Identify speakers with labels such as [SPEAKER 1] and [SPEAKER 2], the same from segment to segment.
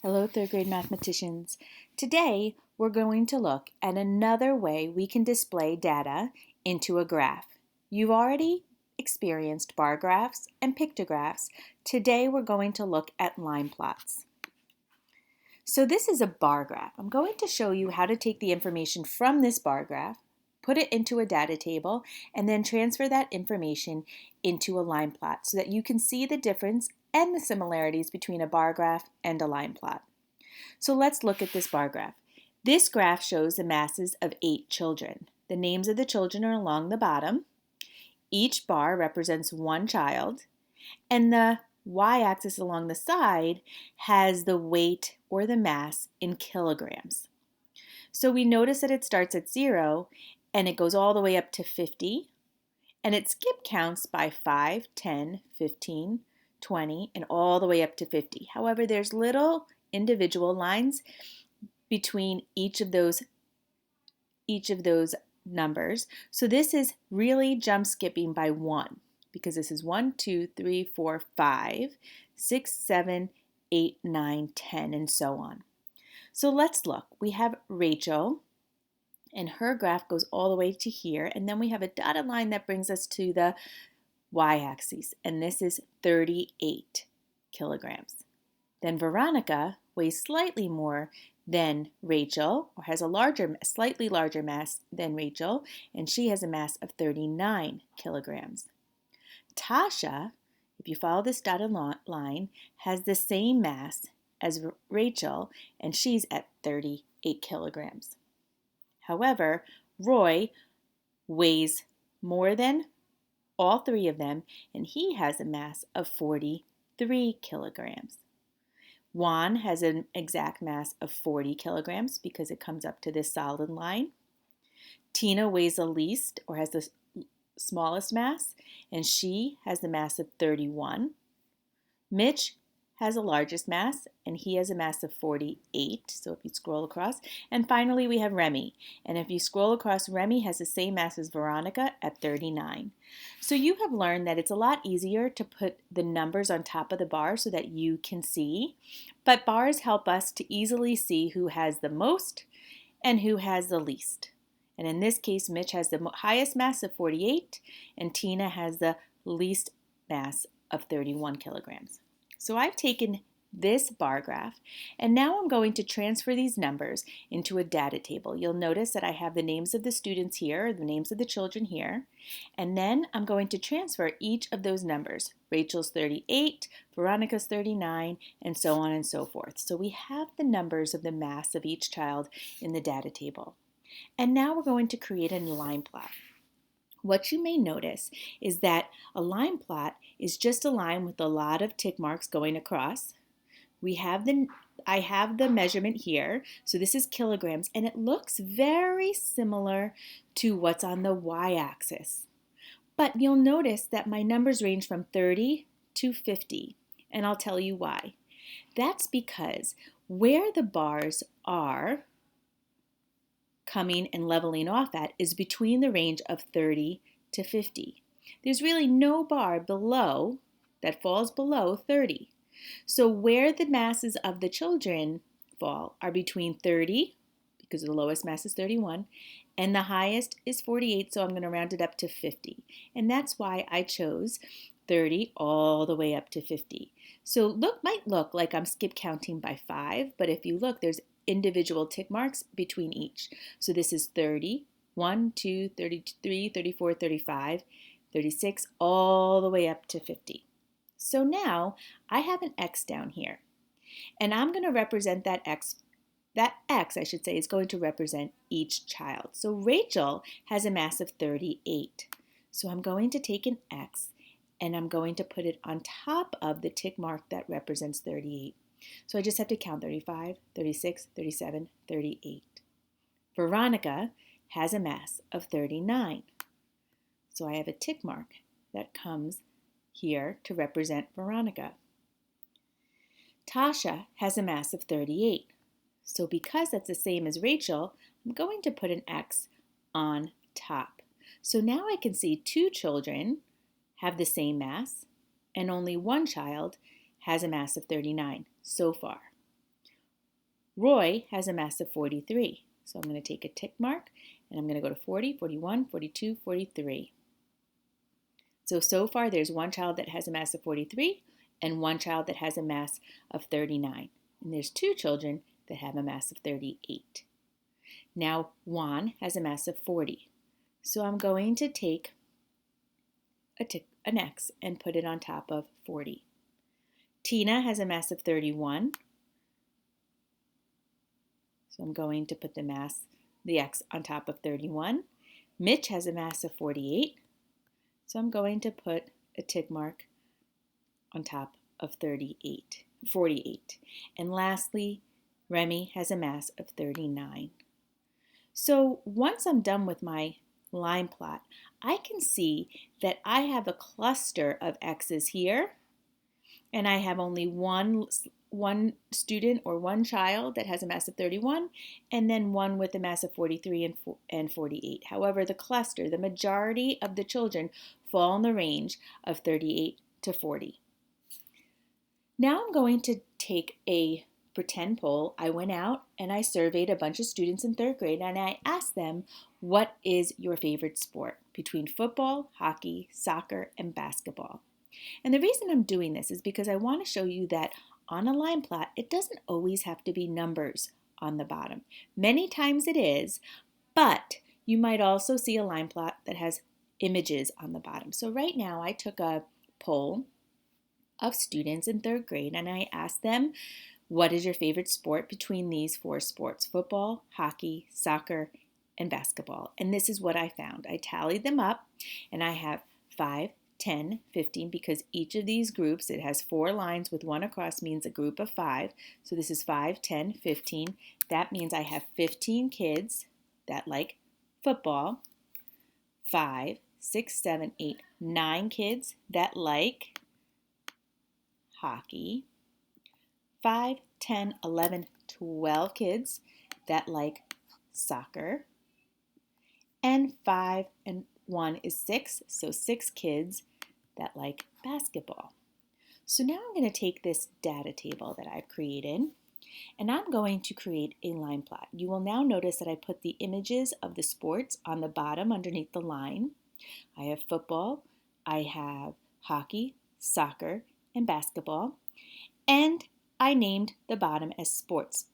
[SPEAKER 1] Hello, third grade mathematicians. Today, we're going to look at another way we can display data into a graph. You've already experienced bar graphs and pictographs. Today, we're going to look at line plots. So this is a bar graph. I'm going to show you how to take the information from this bar graph, put it into a data table, and then transfer that information into a line plot so that you can see the difference and the similarities between a bar graph and a line plot. So let's look at this bar graph. This graph shows the masses of 8 children. The names of the children are along the bottom. Each bar represents one child, and the y-axis along the side has the weight or the mass in kilograms. So we notice that it starts at 0 and it goes all the way up to 50, and it skip counts by 5, 10, 15, 20, and all the way up to 50. However, there's little individual lines between each of those numbers. So this is really jump skipping by 1 because this is 1, 2, 3, 4, 5, 6, 7, 8, 9, 10, and so on. So let's look. We have Rachel, and her graph goes all the way to here, and then we have a dotted line that brings us to the y-axis, and this is 38 kilograms. Then Veronica weighs slightly more than Rachel, or has a slightly larger mass than Rachel, and she has a mass of 39 kilograms. Tasha, if you follow this dotted line, has the same mass as Rachel, and she's at 38 kilograms. However, Roy weighs more than all three of them, and he has a mass of 43 kilograms. Juan has an exact mass of 40 kilograms because it comes up to this solid line. Tina weighs the least, or has the smallest mass, and she has the mass of 31. Mitch has the largest mass, and he has a mass of 48, so if you scroll across. And finally, we have Remy, and if you scroll across, Remy has the same mass as Veronica at 39. So you have learned that it's a lot easier to put the numbers on top of the bar so that you can see, but bars help us to easily see who has the most and who has the least. And in this case, Mitch has the highest mass of 48, and Tina has the least mass of 31 kilograms. So I've taken this bar graph, and now I'm going to transfer these numbers into a data table. You'll notice that I have the names of the students here, the names of the children here, and then I'm going to transfer each of those numbers. Rachel's 38, Veronica's 39, and so on and so forth. So we have the numbers of the mass of each child in the data table. And now we're going to create a line plot. What you may notice is that a line plot is just a line with a lot of tick marks going across. I have the measurement here, so this is kilograms, and it looks very similar to what's on the y-axis. But you'll notice that my numbers range from 30 to 50, and I'll tell you why. That's because where the bars are coming and leveling off at is between the range of 30 to 50. There's really no bar below that falls below 30. So where the masses of the children fall are between 30, because the lowest mass is 31, and the highest is 48, so I'm going to round it up to 50. And that's why I chose 30 all the way up to 50. So might look like I'm skip counting by 5, but if you look, there's individual tick marks between each. So this is 30, 1, 2, 33, 34, 35, 36, all the way up to 50. So now I have an X down here, and I'm going to represent that X. That X, I should say, is going to represent each child. So Rachel has a mass of 38. So I'm going to take an X, and I'm going to put it on top of the tick mark that represents 38. So I just have to count 35, 36, 37, 38. Veronica has a mass of 39. So I have a tick mark that comes here to represent Veronica. Tasha has a mass of 38. So because that's the same as Rachel, I'm going to put an X on top. So now I can see 2 children have the same mass, and only one child has a mass of 39 so far. Roy has a mass of 43. So I'm going to take a tick mark and I'm going to go to 40, 41, 42, 43. So far there's one child that has a mass of 43 and one child that has a mass of 39. And there's two children that have a mass of 38. Now Juan has a mass of 40. So I'm going to take an X and put it on top of 40. Tina has a mass of 31. So I'm going to put the X on top of 31. Mitch has a mass of 48. So I'm going to put a tick mark on top of 48. And lastly, Remy has a mass of 39. So once I'm done with my line plot, I can see that I have a cluster of X's here, and I have only one student or one child that has a mass of 31, and then one with a mass of 43 and 48. However, the cluster, the majority of the children fall in the range of 38 to 40. Now I'm going to take a pretend poll. I went out and I surveyed a bunch of students in third grade and I asked them, what is your favorite sport between football, hockey, soccer, and basketball? And the reason I'm doing this is because I want to show you that on a line plot, it doesn't always have to be numbers on the bottom. Many times it is, but you might also see a line plot that has images on the bottom. So right now I took a poll of students in third grade and I asked them, what is your favorite sport between these four sports? Football, hockey, soccer, and basketball. And this is what I found. I tallied them up and I have 5, 10, 15, because each of these groups, it has 4 lines with one across, means a group of 5. So this is 5, 10, 15. That means I have 15 kids that like football, 5, 6, 7, 8, 9 kids that like hockey, 5, 10, 11, 12 kids that like soccer, and 5 and 1 is 6, so 6 kids that like basketball. So now I'm going to take this data table that I've created and I'm going to create a line plot. You will now notice that I put the images of the sports on the bottom underneath the line. I have football, I have hockey, soccer, and basketball, and I named the bottom as sports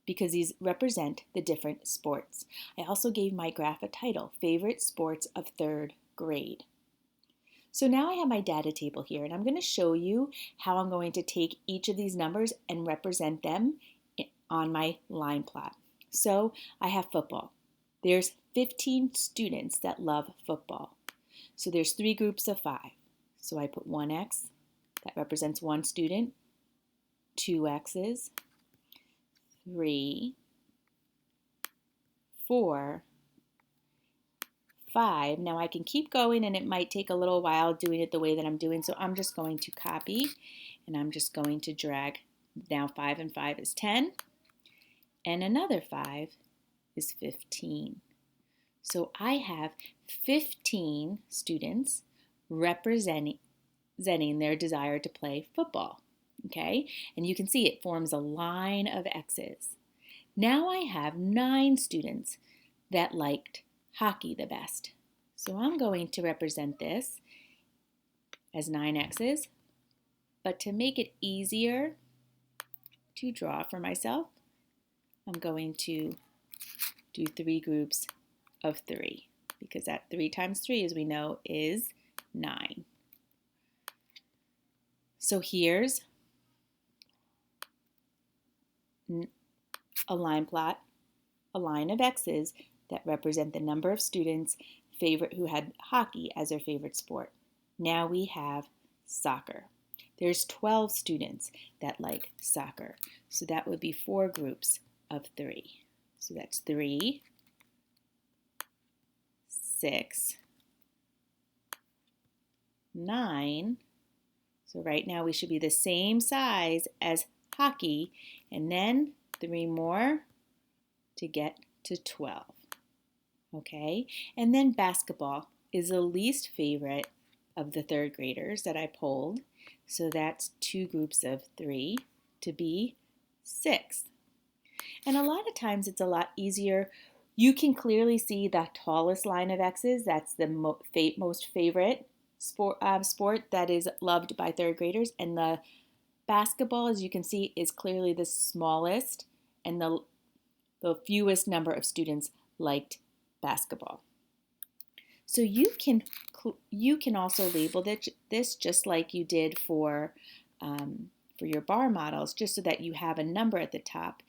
[SPEAKER 1] because these represent the different sports. I also gave my graph a title, Favorite Sports of Third Grade. So now I have my data table here and I'm going to show you how I'm going to take each of these numbers and represent them on my line plot. So I have football. There's 15 students that love football. So there's 3 groups of 5. So I put 1x, that represents 1 student, 2 X's, 3, 4, 5. Now I can keep going and it might take a little while doing it the way that I'm doing, so I'm just going to copy and I'm just going to drag. Now 5 and 5 is 10 and another 5 is 15. So I have 15 students representing their desire to play football. Okay, and you can see it forms a line of X's. Now I have 9 students that liked hockey the best. So I'm going to represent this as 9 X's, but to make it easier to draw for myself, I'm going to do 3 groups of 3 because that 3 times 3, as we know, is 9. So here's a line plot, a line of X's that represent the number of students who had hockey as their favorite sport. Now we have soccer. There's 12 students that like soccer. So that would be 4 groups of 3. So that's 3, 6, 9. So right now we should be the same size as hockey, and then 3 more to get to 12. Okay, and then basketball is the least favorite of the third graders that I polled. So that's 2 groups of 3 to be 6. And a lot of times it's a lot easier. You can clearly see the tallest line of X's. That's the most favorite sport that is loved by third graders. And the basketball, as you can see, is clearly the smallest and the fewest number of students liked basketball. So you can also label this just like you did for your bar models, just so that you have a number at the top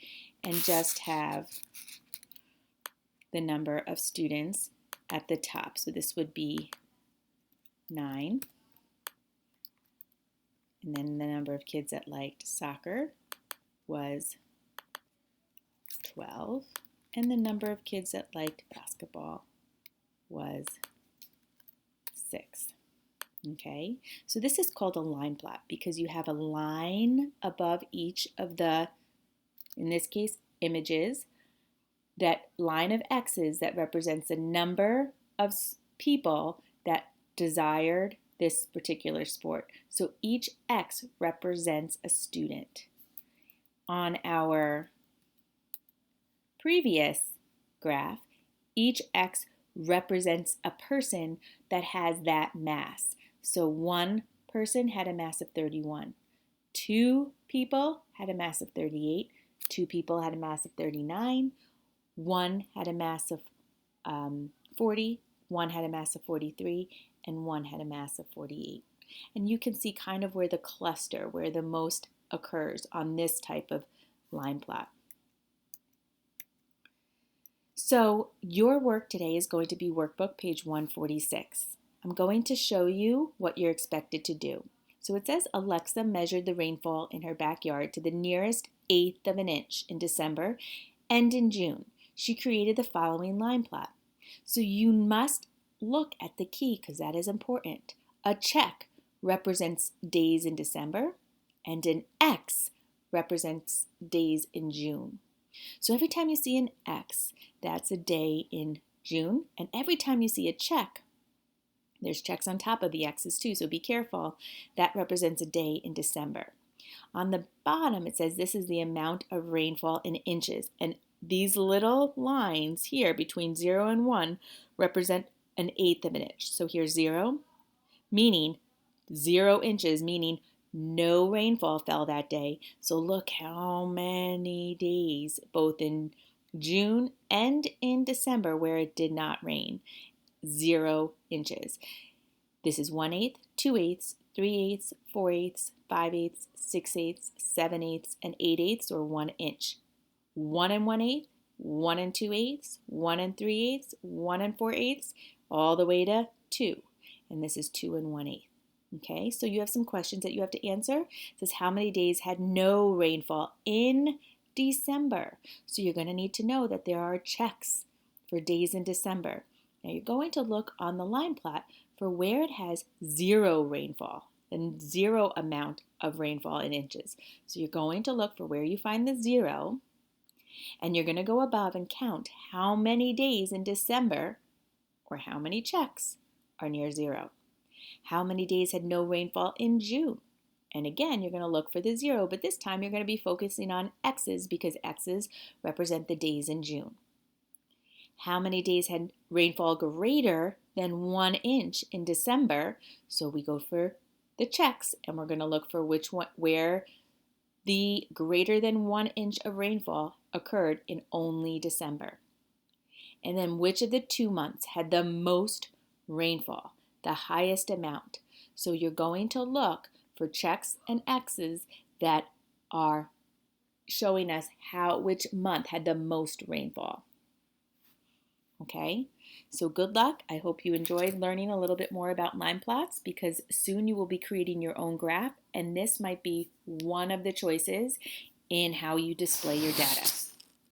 [SPEAKER 1] and just have the number of students at the top. So this would be 9. And then the number of kids that liked soccer was 12. And the number of kids that liked basketball was 6. Okay, so this is called a line plot because you have a line above each of the, in this case, images. That line of X's that represents the number of people that desired this particular sport. So each X represents a student. On our previous graph, each X represents a person that has that mass. So one person had a mass of 31. 2 people had a mass of 38. 2 people had a mass of 39. 1 had a mass of 40. 1 had a mass of 43. And 1 had a mass of 48. And you can see kind of where the cluster, where the most occurs on this type of line plot. So your work today is going to be workbook page 146. I'm going to show you what you're expected to do. So it says Alexa measured the rainfall in her backyard to the nearest eighth of an inch in December and in June. She created the following line plot. So you must look at the key because that is important. A check represents days in December and an X represents days in June. So every time you see an X, that's a day in June. And every time you see a check, there's checks on top of the X's too, so be careful. That represents a day in December. On the bottom, it says this is the amount of rainfall in inches. And these little lines here between 0 and 1 represent an eighth of an inch. So here's 0, meaning 0 inches, meaning no rainfall fell that day. So look how many days, both in June and in December, where it did not rain. 0 inches. This is 1/8, 2/8, 3/8, 4/8, 5/8, 6/8, 7/8, and 8/8, or 1 inch. 1 1/8, 1 2/8, 1 3/8, 1 4/8, all the way to 2. And this is 2 1/8. Okay, so you have some questions that you have to answer. It says how many days had no rainfall in December? So you're going to need to know that there are checks for days in December. Now you're going to look on the line plot for where it has 0 rainfall and 0 amount of rainfall in inches. So you're going to look for where you find the 0, and you're going to go above and count how many days in December, or how many checks, are near 0. How many days had no rainfall in June? And again, you're going to look for the 0, but this time you're going to be focusing on X's because X's represent the days in June. How many days had rainfall greater than 1 inch in December? So we go for the checks, and we're going to look for where the greater than 1 inch of rainfall occurred in only December. And then which of the 2 months had the most rainfall, the highest amount? So you're going to look for checks and X's that are showing us which month had the most rainfall. Okay, so good luck. I hope you enjoyed learning a little bit more about line plots, because soon you will be creating your own graph, and this might be one of the choices in how you display your data.